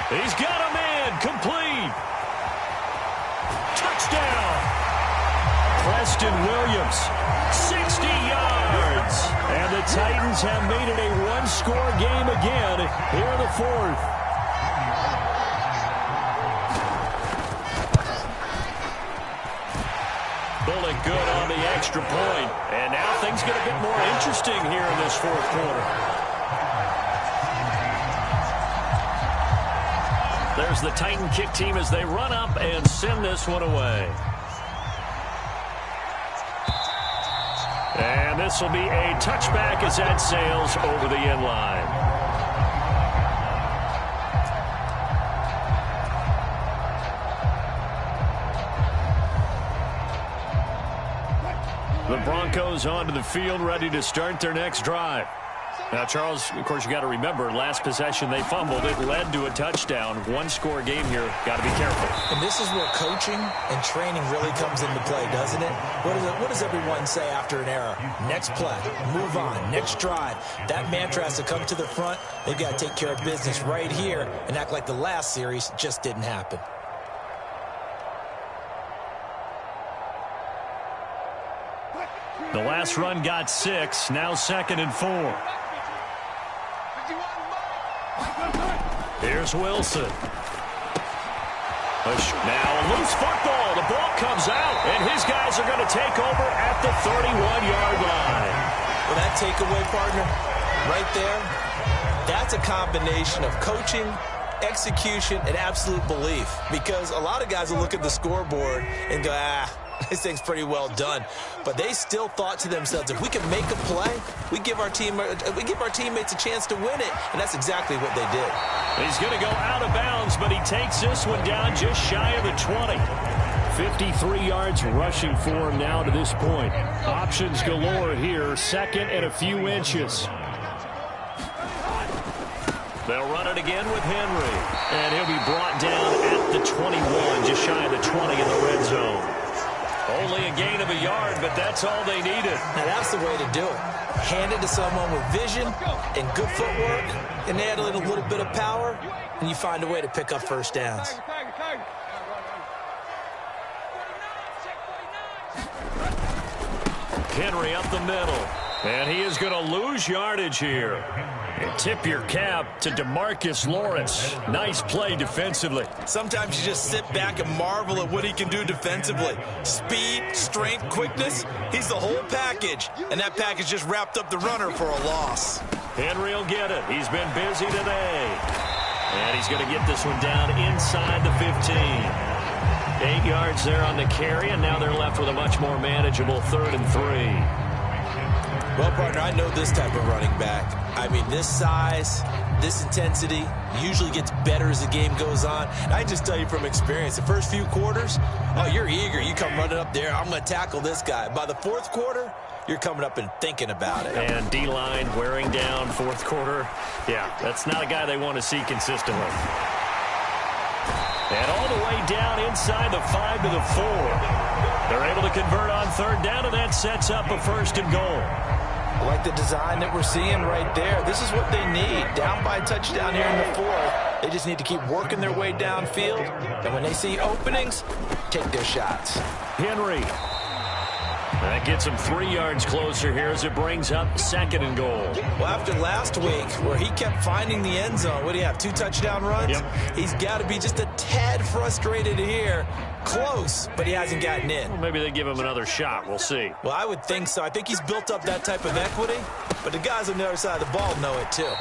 He's got a man, complete. Touchdown! Preston Williams, 60 yards. And the Titans have made it a one-score game again here in the fourth. Bullet good on the extra point. And now things get a bit more interesting here in this fourth quarter. There's the Titan kick team as they run up and send this one away. And this will be a touchback as that sails over the end line. The Broncos onto the field, ready to start their next drive. Now, Charles, of course, you got to remember, last possession they fumbled. It led to a touchdown. One-score game here. Got to be careful. And this is where coaching and training really comes into play, doesn't it? What does everyone say after an error? Next play, move on, next drive. That mantra has to come to the front. They've got to take care of business right here and act like the last series just didn't happen. The last run got 6. Now 2nd and 4. Here's Wilson. Now a loose football. The ball comes out, and his guys are going to take over at the 31-yard line. Well, that takeaway, partner, right there, that's a combination of coaching, execution, and absolute belief. Because a lot of guys will look at the scoreboard and go, This thing's pretty well done. But they still thought to themselves, if we can make a play, we give our teammates a chance to win it. And that's exactly what they did. He's going to go out of bounds, but he takes this one down just shy of the 20. 53 yards rushing for him now to this point. Options galore here, second and a few inches. They'll run it again with Henry. And he'll be brought down at the 21, just shy of the 20 in the red zone. Only a gain of a yard, but that's all they needed. Now that's the way to do it. Hand it to someone with vision and good footwork, and add a little bit of power, and you find a way to pick up first downs. Henry up the middle. And he is going to lose yardage here. And tip your cap to DeMarcus Lawrence. Nice play defensively. Sometimes you just sit back and marvel at what he can do defensively. Speed, strength, quickness. He's the whole package. And that package just wrapped up the runner for a loss. Henry will get it. He's been busy today. And he's going to get this one down inside the 15. 8 yards there on the carry, and now they're left with a much more manageable 3rd and 3. Well, partner, I know this type of running back. I mean, this size, this intensity usually gets better as the game goes on. And I just tell you from experience, the first few quarters, oh, you're eager. You come running up there, I'm going to tackle this guy. By the 4th quarter, you're coming up and thinking about it. And D-line wearing down 4th quarter. Yeah, that's not a guy they want to see consistently. And all the way down inside the 5 to the 4. They're able to convert on 3rd down, and that sets up a 1st and goal. I like the design that we're seeing right there. This is what they need. Down by a touchdown here in the 4th. They just need to keep working their way downfield. And when they see openings, take their shots. Henry. That gets him 3 yards closer here as it brings up 2nd and goal. Well, after last week where he kept finding the end zone, what do you have, 2 touchdown runs? Yep. He's got to be just a tad frustrated here. Close, but he hasn't gotten in. Well, maybe they give him another shot. We'll see. Well, I would think so. I think he's built up that type of equity, but the guys on the other side of the ball know it too.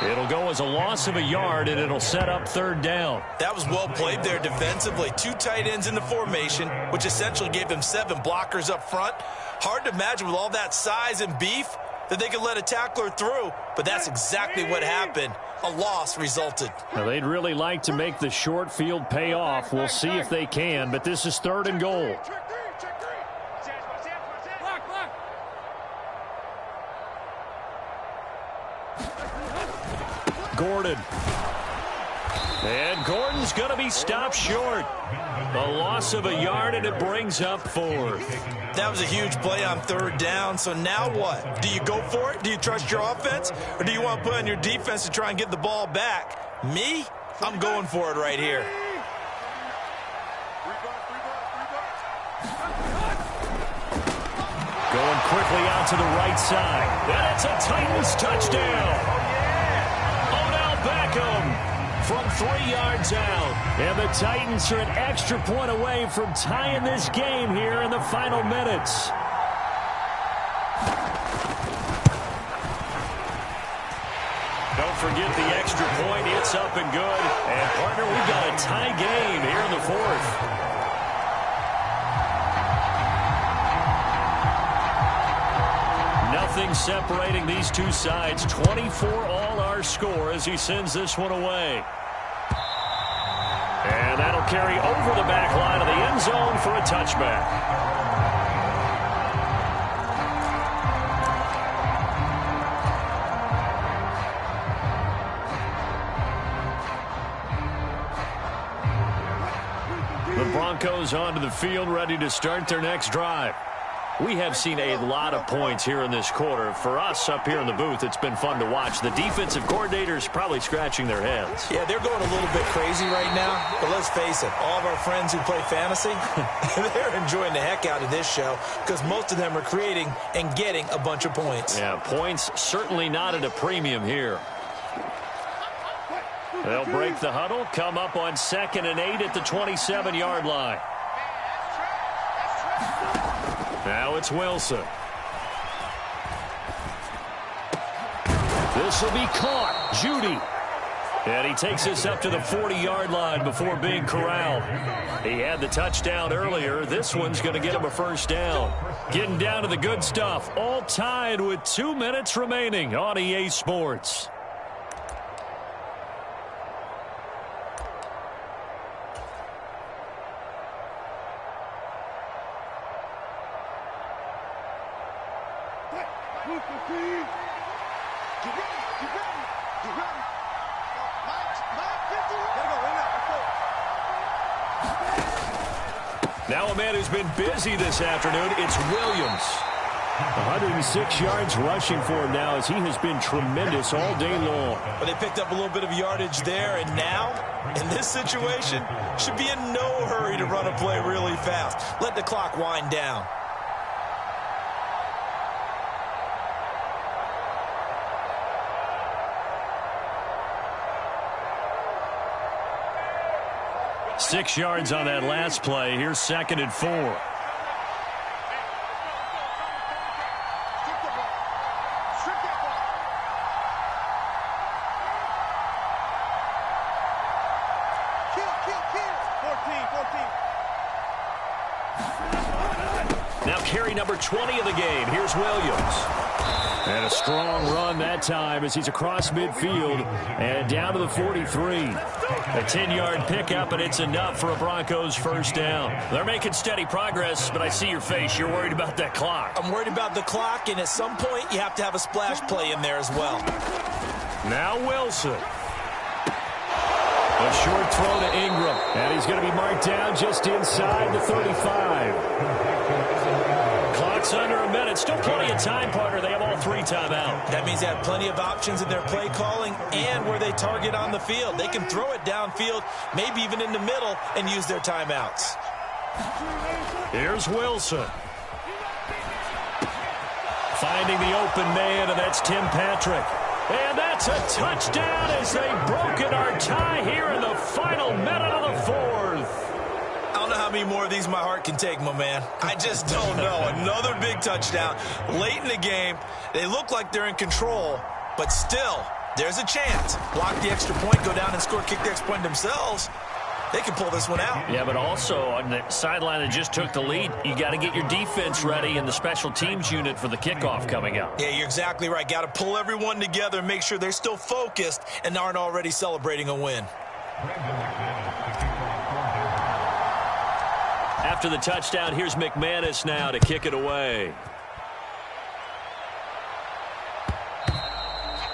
It'll go as a loss of a yard, and it'll set up 3rd down. That was well played there defensively. 2 tight ends in the formation, which essentially gave them 7 blockers up front. Hard to imagine with all that size and beef that they could let a tackler through, but that's exactly what happened. A loss resulted. Now, they'd really like to make the short field pay off. We'll see if they can, but this is 3rd and goal. Gordon. And Gordon's going to be stopped short. A loss of a yard, and it brings up 4th. That was a huge play on 3rd down, so now what? Do you go for it? Do you trust your offense? Or do you want to put on your defense to try and get the ball back? Me? I'm going for it right here. Going quickly out to the right side. And it's a Titans touchdown. From 3 yards out. And the Titans are an extra point away from tying this game here in the final minutes. Don't forget the extra point. It's up and good. And, partner, we've got a tie game here in the 4th. Nothing separating these two sides. 24 all our score as he sends this one away. And that'll carry over the back line of the end zone for a touchback. The Broncos onto the field, ready to start their next drive. We have seen a lot of points here in this quarter. For us up here in the booth, it's been fun to watch. The defensive coordinators probably scratching their heads. Yeah, they're going a little bit crazy right now. But let's face it, all of our friends who play fantasy, they're enjoying the heck out of this show because most of them are creating and getting a bunch of points. Yeah, points certainly not at a premium here. They'll break the huddle, come up on 2nd and 8 at the 27-yard line. Now it's Wilson. This will be caught. Judy. And he takes this up to the 40-yard line before being corralled. He had the touchdown earlier. This one's going to get him a first down. Getting down to the good stuff. All tied with 2 minutes remaining on EA Sports. Now a man who's been busy this afternoon, it's Williams. 106 yards rushing for him now as he has been tremendous all day long. But they picked up a little bit of yardage there, and now, in this situation, should be in no hurry to run a play really fast. Let the clock wind down. Six yards on that last play. Here's 2nd and 4. Now carry number 20 of the game. Here's Williams. And a strong run that time as he's across midfield and down to the 43. A 10-yard pickup, and it's enough for a Broncos first down. They're making steady progress, but I see your face. You're worried about that clock. I'm worried about the clock, and at some point you have to have a splash play in there as well. Now Wilson. A short throw to Ingram, and he's going to be marked down just inside the 35. Clock's under a minute. Still plenty of time, partner. They have all 3 timeouts. That means they have plenty of options in their play calling and where they target on the field. They can throw it downfield, maybe even in the middle, and use their timeouts. Here's Wilson. Finding the open man, and that's Tim Patrick. And that's a touchdown as they've broken our tie here in the final minute of the 4th. I don't know how many more of these my heart can take, my man. I just don't know. Another big touchdown late in the game. They look like they're in control, but still, there's a chance. Block the extra point, go down and score, kick the extra point themselves. They can pull this one out. Yeah, but also on the sideline that just took the lead, you got to get your defense ready and the special teams unit for the kickoff coming up. Yeah, you're exactly right. Got to pull everyone together and make sure they're still focused and aren't already celebrating a win. After the touchdown, here's McManus now to kick it away.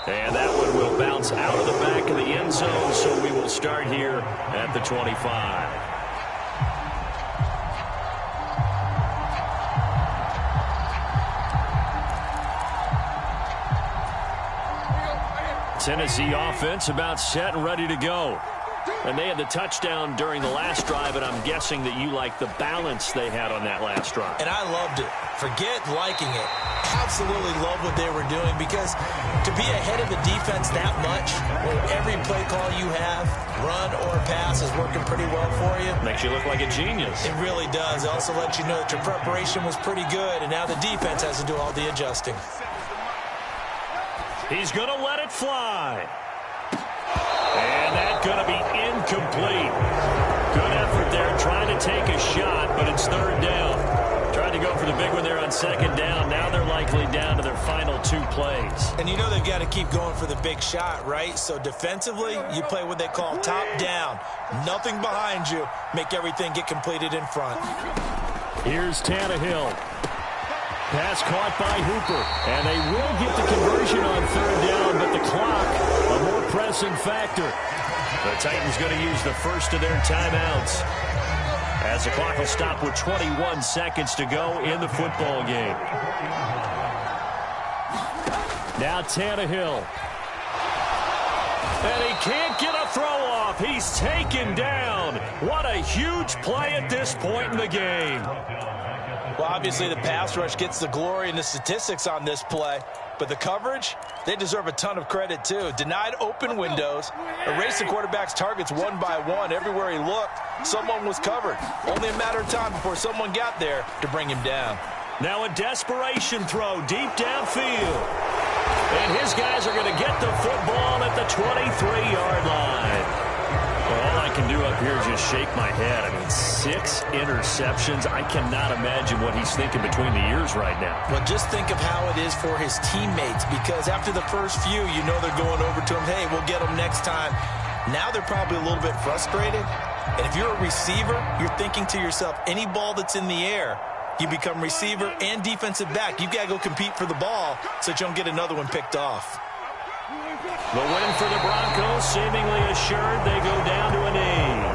And that one will bounce out of the back of the end zone, so we will start here at the 25. Tennessee offense about set and ready to go. And they had the touchdown during the last drive, and I'm guessing that you like the balance they had on that last drive. And I loved it. Forget liking it. Absolutely love what they were doing, because to be ahead of the defense that much, where every play call you have, run or pass, is working pretty well for you. Makes you look like a genius. It really does. It also lets you know that your preparation was pretty good, and now the defense has to do all the adjusting. He's going to let it fly. And that's going to be incomplete. Good effort there trying to take a shot, but it's 3rd down. Tried to go for the big one there on 2nd down. Now they're likely down to their final 2 plays. And you know they've got to keep going for the big shot, right? So defensively, you play what they call top down. Nothing behind you. Make everything get completed in front. Here's Tannehill. Pass caught by Hooper. And they will get the conversion on 3rd down, but the clock, a more pressing factor. The Titans going to use the first of their timeouts, as the clock will stop with 21 seconds to go in the football game. Now Tannehill. And he can't get a throw off. He's taken down. What a huge play at this point in the game. Well, obviously the pass rush gets the glory and the statistics on this play, but the coverage, they deserve a ton of credit too. Denied open windows, erased the quarterback's targets one by one. Everywhere he looked, someone was covered. Only a matter of time before someone got there to bring him down. Now a desperation throw deep downfield. And his guys are going to get the football at the 23-yard line. shake my head. I mean, 6 interceptions. I cannot imagine what he's thinking between the ears right now. Well, just think of how it is for his teammates, because after the first few, you know they're going over to him, hey, we'll get him next time. Now they're probably a little bit frustrated. And if you're a receiver, you're thinking to yourself, any ball that's in the air, you become receiver and defensive back. You've got to go compete for the ball so that you don't get another one picked off. The win for the Broncos, seemingly assured. They go down to a knee.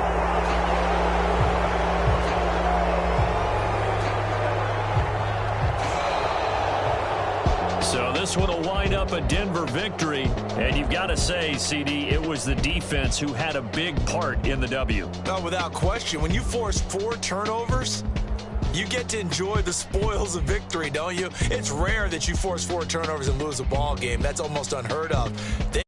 So this one will wind up a Denver victory. And you've got to say, CD, it was the defense who had a big part in the W. No, without question. When you force 4 turnovers, you get to enjoy the spoils of victory, don't you? It's rare that you force 4 turnovers and lose a ball game. That's almost unheard of. They